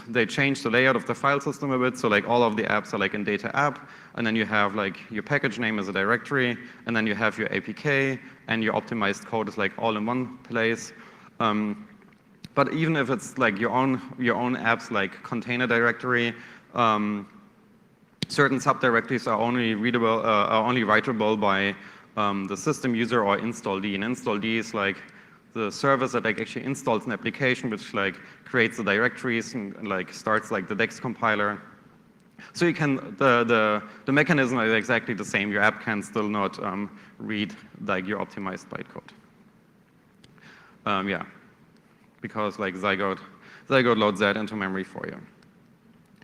they changed the layout of the file system a bit. So like all of the apps are like in data app, and then you have like your package name as a directory, and then you have your APK, and your optimized code is like all in one place. But even if it's like your own apps like container directory, certain subdirectories are only readable, are only writable by the system user or install-d. And install-d is like the service that like actually installs an application, which like creates the directories and like starts like the DEX compiler. So you can the mechanism is exactly the same. Your app can still not read like your optimized bytecode. Yeah, because like Zygote loads that into memory for you.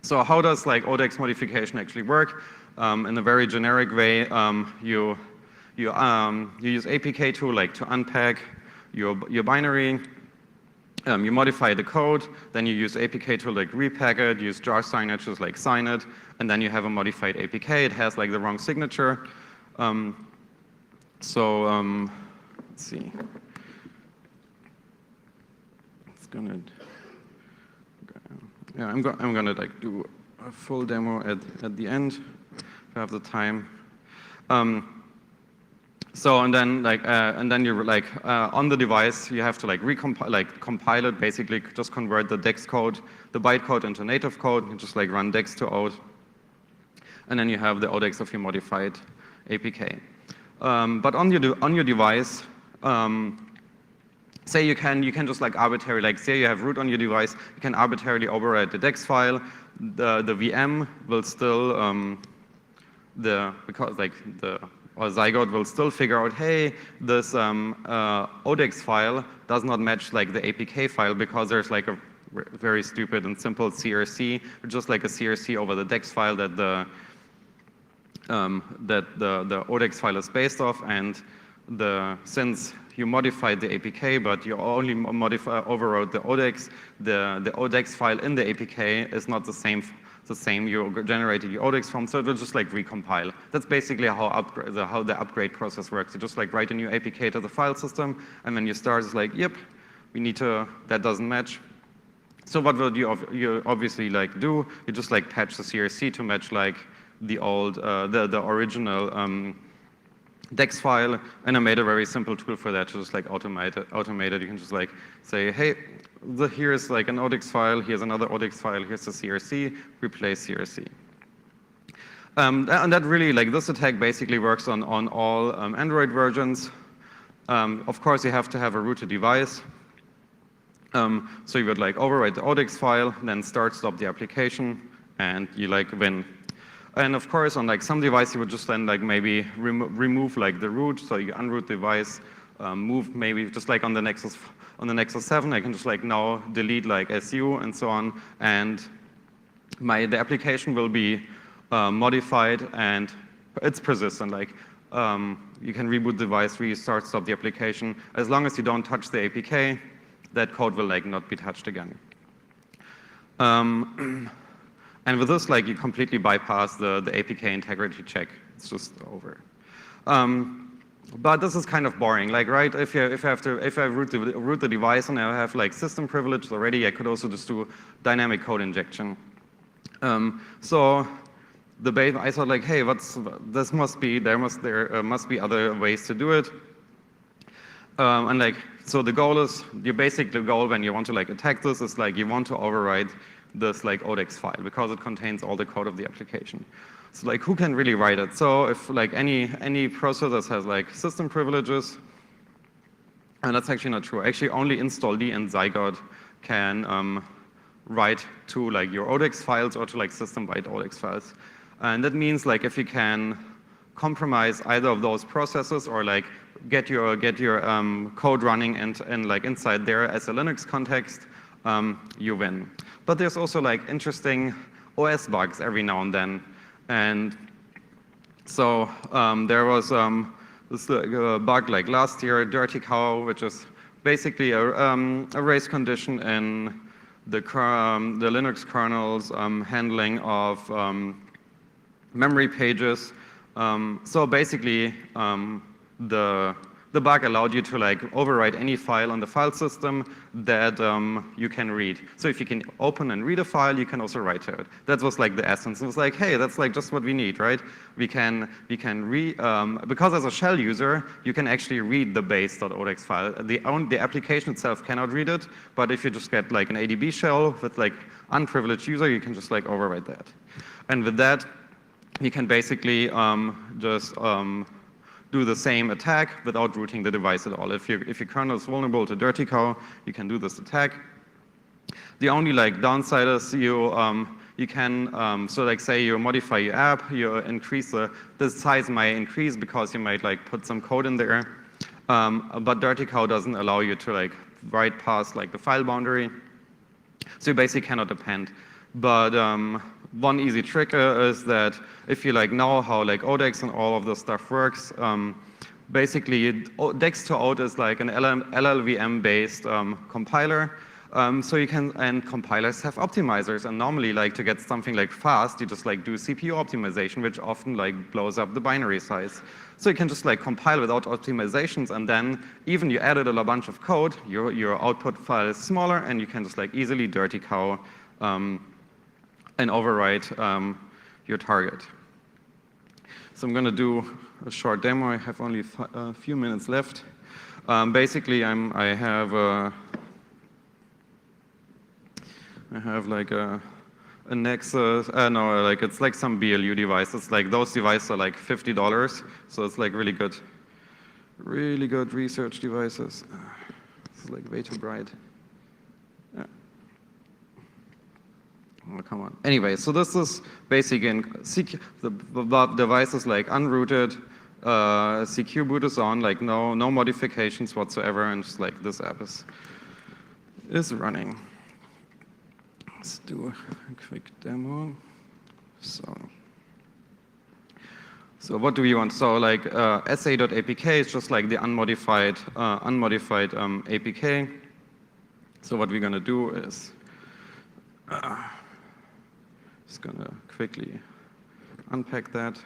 So how does like ODEX modification actually work? In a very generic way, you use APK tool like to unpack your binary. You modify the code, then you use APK tool like repack it, use jar signatures like sign it, and then you have a modified APK. It has like the wrong signature. Let's see. It's gonna. Yeah, I'm gonna like do a full demo at the end if I have the time. And then you're like on the device you have to like compile it, basically just convert the DEX code, the bytecode into native code, and just like run DEX to out, and then you have the ODEX of your modified APK. But on your device. Say you can just like arbitrarily, like say you have root on your device, you can arbitrarily override the DEX file. The VM will still or Zygote will still figure out, hey, this ODEX file does not match like the APK file because there's like a very stupid and simple CRC, just like a CRC over the DEX file that the ODEX file is based off, and since you modified the APK, but you only overrode the ODEX, the ODEX file in the APK is not the same you generated your ODEX from, so it will just like recompile. That's basically how the upgrade process works. You just like write a new APK to the file system, and when you start, it's like, yep, we need to, that doesn't match. So what would you obviously like do? You just like patch the CRC to match like the old, the original DEX file, and I made a very simple tool for that to just like automate it. You can just like say, hey, here's like an ODEX file, here's another ODEX file, here's the CRC, replace CRC. And that really, like this attack basically works on all Android versions. Of course, you have to have a rooted device. So you would like overwrite the ODEX file, then start, stop the application, and you like win. And of course, on like some device, you would just then like maybe remove like the root, so you unroot the device, move maybe just like on the Nexus 7, I can just like now delete like SU and so on, and the application will be modified and it's persistent. Like you can reboot the device, restart, stop the application. As long as you don't touch the APK, that code will like not be touched again. And with this, like you completely bypass the APK integrity check. It's just over. But this is kind of boring. Like, right? If I root the device and I have like system privileges already, I could also just do dynamic code injection. So I thought like, hey, there must be other ways to do it. And like, so the goal is, your basic goal when you want to like attack this is like you want to override this like ODEX file because it contains all the code of the application. So like who can really write it? So if like any processor has like system privileges, and that's actually not true. Actually only install-D and Zygote can write to like your ODEX files or to like system-wide ODEX files. And that means like if you can compromise either of those processes or like get your code running and like inside there as a Linux context, you win. But there's also like interesting OS bugs every now and then. And so there was this bug like last year, Dirty Cow, which is basically a race condition in the Linux kernel's handling of memory pages. So basically, the bug allowed you to like overwrite any file on the file system that you can read. So if you can open and read a file, you can also write to it. That was like the essence. It was like, hey, that's like just what we need, right? We can read, because as a shell user, you can actually read the base.odex file. The application itself cannot read it, but if you just get like an ADB shell with like unprivileged user, you can just like overwrite that. And with that, you can basically just do the same attack without rooting the device at all. If your kernel is vulnerable to Dirty Cow, you can do this attack. The only like downside is you can, so like say you modify your app, you increase the size might increase because you might like put some code in there. But Dirty Cow doesn't allow you to like write past like the file boundary. So you basically cannot append. But one easy trick is that if you like know how like ODEX and all of this stuff works, basically DEX to ODE is like an LLVM-based compiler. So you can, and compilers have optimizers, and normally like to get something like fast, you just like do CPU optimization, which often like blows up the binary size. So you can just like compile without optimizations, and then even you added a bunch of code, your output file is smaller, and you can just like easily Dirty Cow and overwrite your target. So I'm going to do a short demo. I have only a few minutes left. Basically, I have like a Nexus. No, like it's like some BLU device. It's like those devices are like $50, so it's like really good research devices. It's like way too bright. Oh, come on. Anyway, so this is basically the device is like unrooted. secure boot is on, like no modifications whatsoever, and just like this app is running. Let's do a quick demo. So what do we want? So like sa.apk is just like the unmodified APK. So what we're gonna do is just gonna quickly unpack that.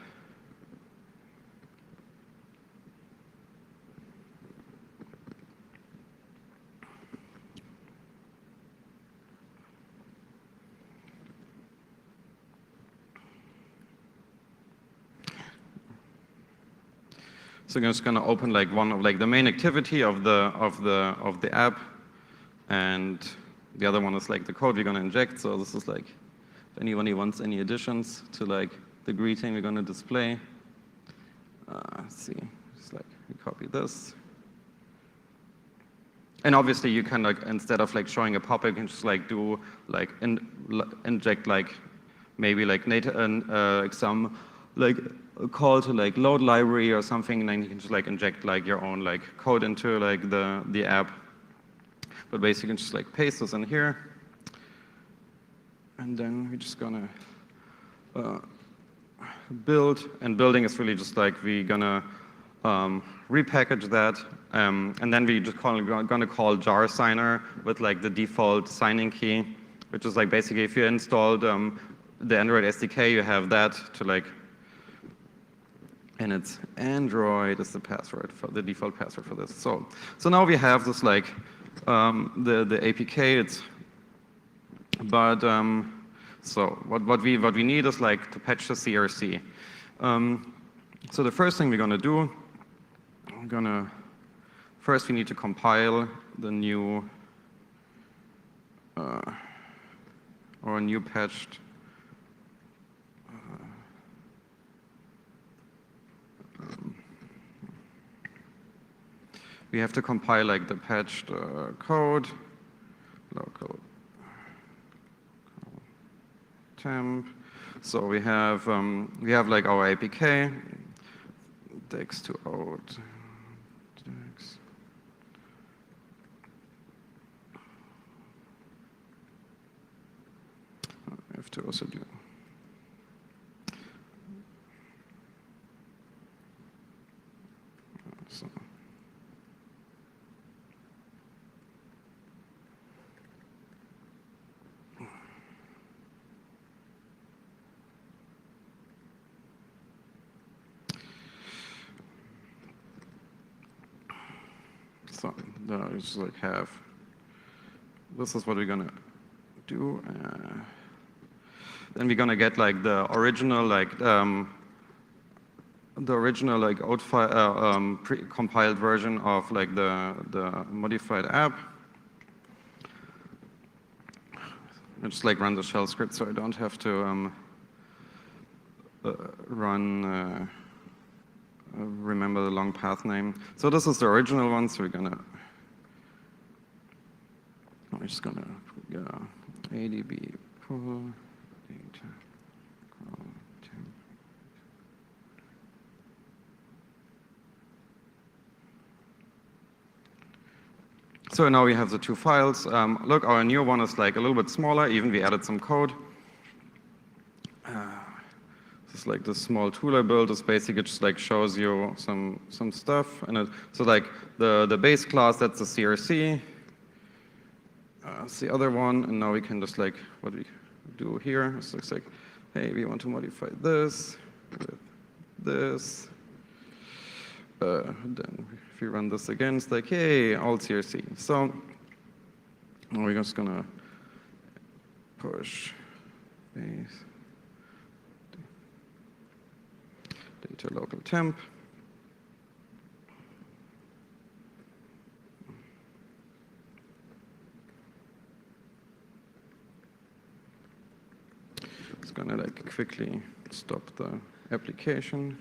So I'm just going to open like one of like the main activity of the app, and the other one is like the code we're going to inject. So this is like if anyone wants any additions to like the greeting we're going to display. Let's see, just like we copy this, and obviously you can like instead of like showing a pop-up, you can just like do like inject like maybe like native some like a call to like load library or something, and then you can just like inject like your own like code into like the app. But basically, you can just like paste this in here, and then we're just gonna build. And building is really just like we're gonna repackage that, and then we just gonna call jar signer with like the default signing key, which is like basically if you installed the Android SDK, you have that to like. And it's Android is the password for the default password for this. So now we have this like the APK. So what we need is like to patch the CRC. So the first thing we're gonna do, first we need to compile the new or a new patched. We have to compile like the patched code, local temp. So we have like our APK, dex to out, dex. I have to also do. So now we just like have, this is what we're gonna do. Then we're gonna get like the original like old file pre-compiled version of like the modified app. I just like run the shell script so I don't have to remember the long path name. So this is the original one, so we're just gonna adb pull data. So now we have the two files. Look, our new one is like a little bit smaller, even we added some code. It's like this small tool I built. It's basically just like shows you some stuff. And so like the base class, that's the CRC. It's the other one, and now we can just like, what we do here, it looks like, hey, we want to modify this with this. Then if we run this again, it's like, hey, all CRC. So now we're just gonna push base data local temp. It's gonna like quickly stop the application.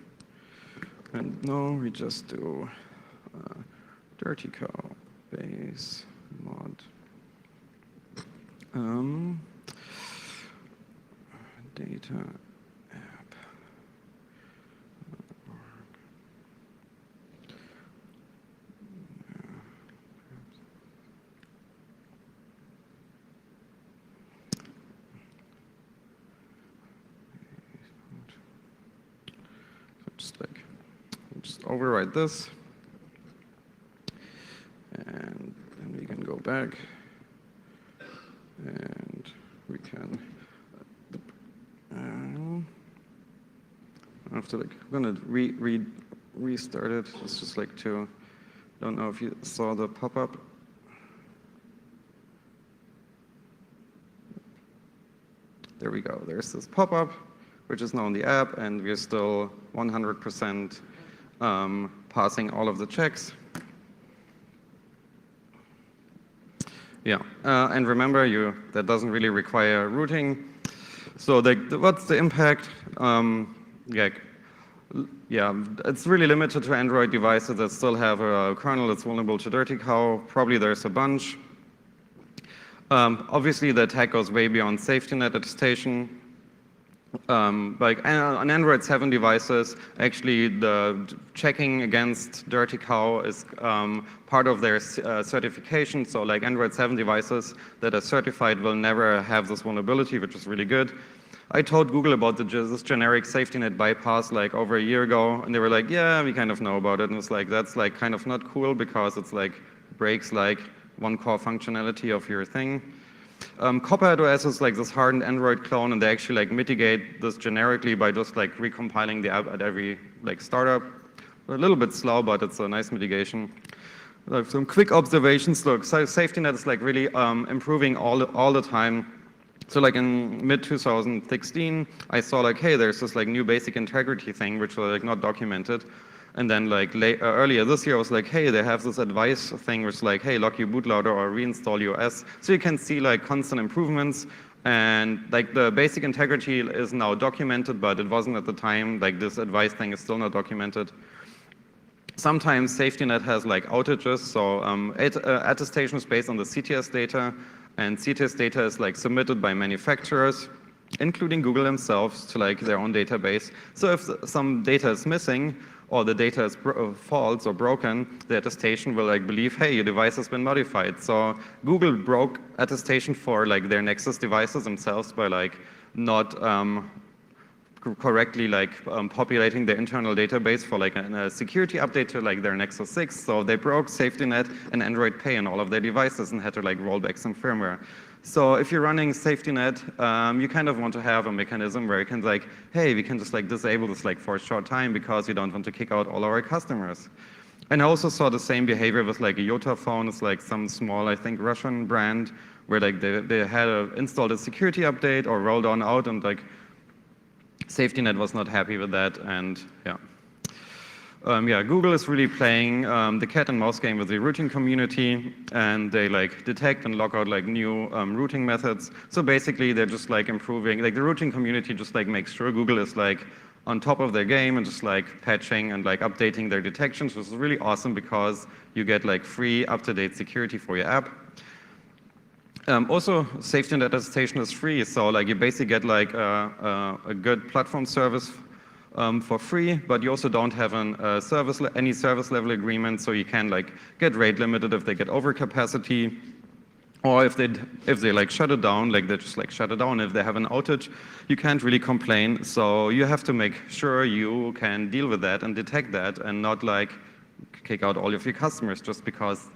And now we just do dirty cow base mod data app. override this. And then we can go back. And we can, I have to like, I'm gonna restart it. It's just like to, don't know if you saw the pop-up. There we go, there's this pop-up, which is now in the app, and we're still 100% passing all of the checks. Yeah, and remember, that doesn't really require routing. So what's the impact? Yeah, it's really limited to Android devices that still have a kernel that's vulnerable to Dirty Cow. Probably there's a bunch. Obviously, the attack goes way beyond SafetyNet Attestation. Like on Android 7 devices, actually the checking against Dirty Cow is part of their certification. So like Android 7 devices that are certified will never have this vulnerability, which is really good. I told Google about this generic SafetyNet bypass like over a year ago, and they were like, yeah, we kind of know about it. And it's like, that's like kind of not cool because it's like breaks like one core functionality of your thing. Copperhead OS is like this hardened Android clone, and they actually like mitigate this generically by just like recompiling the app at every like startup. A little bit slow, but it's a nice mitigation. Like some quick observations. Look, SafetyNet is like really improving all the time. So like in mid-2016, I saw like, hey, there's this like new basic integrity thing, which was like not documented. And then like earlier this year, I was like, hey, they have this advice thing, which is like, hey, lock your bootloader or reinstall your OS. So you can see like constant improvements. And like the basic integrity is now documented, but it wasn't at the time. Like this advice thing is still not documented. Sometimes SafetyNet has like outages. So attestation is based on the CTS data. And CTS data is like submitted by manufacturers, including Google themselves, to like their own database. So if some data is missing, or the data is false or broken, the attestation will like believe, hey, your device has been modified. So Google broke attestation for like their Nexus devices themselves by like not correctly like populating their internal database for like a security update to like their Nexus 6. So they broke SafetyNet and Android Pay on all of their devices and had to like roll back some firmware. So if you're running SafetyNet, you kind of want to have a mechanism where you can like, hey, we can just like disable this like for a short time because we don't want to kick out all our customers. And I also saw the same behavior with like a Yota phone. It's like some small, I think, Russian brand where like they had installed a security update or rolled on out, and like SafetyNet was not happy with that, and yeah. Yeah, Google is really playing the cat and mouse game with the routing community, and they like detect and lock out like new routing methods. So basically, they're just like improving, like the routing community just like makes sure Google is like on top of their game and just like patching and like updating their detections, which is really awesome because you get like free up-to-date security for your app. Also, SafetyNet Attestation is free, so like you basically get like a good platform service for free, but you also don't have any service level agreement, so you can like get rate limited if they get overcapacity, or if they like shut it down, like they just like shut it down. If they have an outage, you can't really complain. So you have to make sure you can deal with that and detect that, and not like kick out all of your customers just because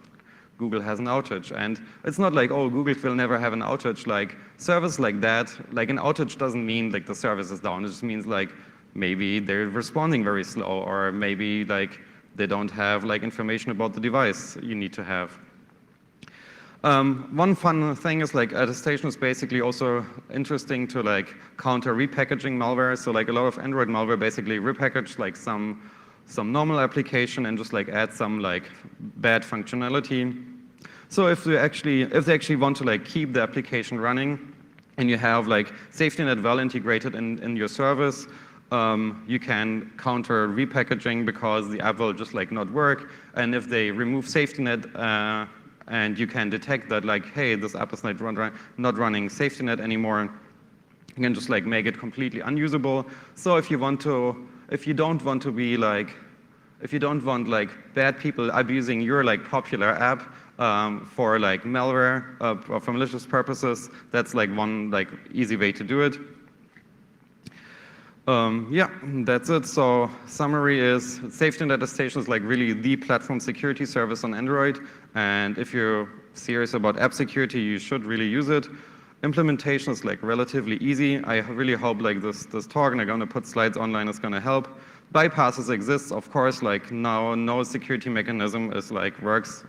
Google has an outage. And it's not like, oh, Google will never have an outage. Like service like that, like an outage doesn't mean like the service is down. It just means like maybe they're responding very slow, or maybe like they don't have like information about the device you need to have. One fun thing is like attestation is basically also interesting to like counter repackaging malware. So like a lot of Android malware basically repackage like some normal application and just like add some like bad functionality. So if they actually want to like keep the application running, and you have like SafetyNet well integrated in your service, you can counter repackaging because the app will just like not work. And if they remove SafetyNet and you can detect that like, hey, this app is not running SafetyNet anymore, you can just like make it completely unusable. So if you don't want like bad people abusing your like popular app for like malware or for malicious purposes, that's like one like easy way to do it. Yeah, that's it. So summary is SafetyNet Attestation is like really the platform security service on Android. And if you're serious about app security, you should really use it. Implementation is like relatively easy. I really hope like this talk, and I'm going to put slides online, is going to help. Bypasses exist, of course. Like now, no security mechanism is like works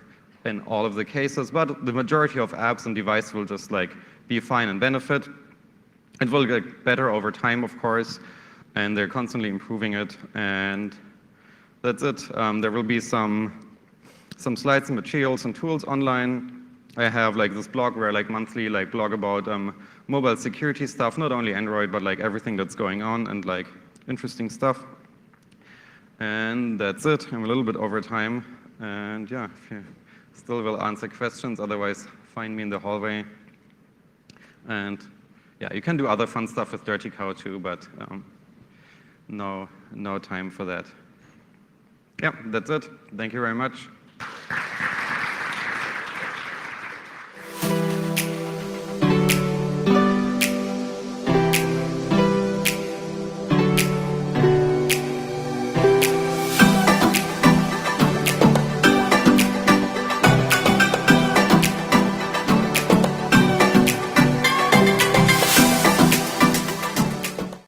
in all of the cases, but the majority of apps and devices will just like be fine and benefit. It will get better over time, of course, and they're constantly improving it. And that's it. There will be some slides and materials and tools online. I have like this blog where I like monthly like blog about mobile security stuff, not only Android, but like everything that's going on and like interesting stuff. And that's it. I'm a little bit over time. And yeah, if you still will answer questions, otherwise find me in the hallway. And yeah, you can do other fun stuff with Dirty Cow too, but no time for that. Yeah, that's it. Thank you very much.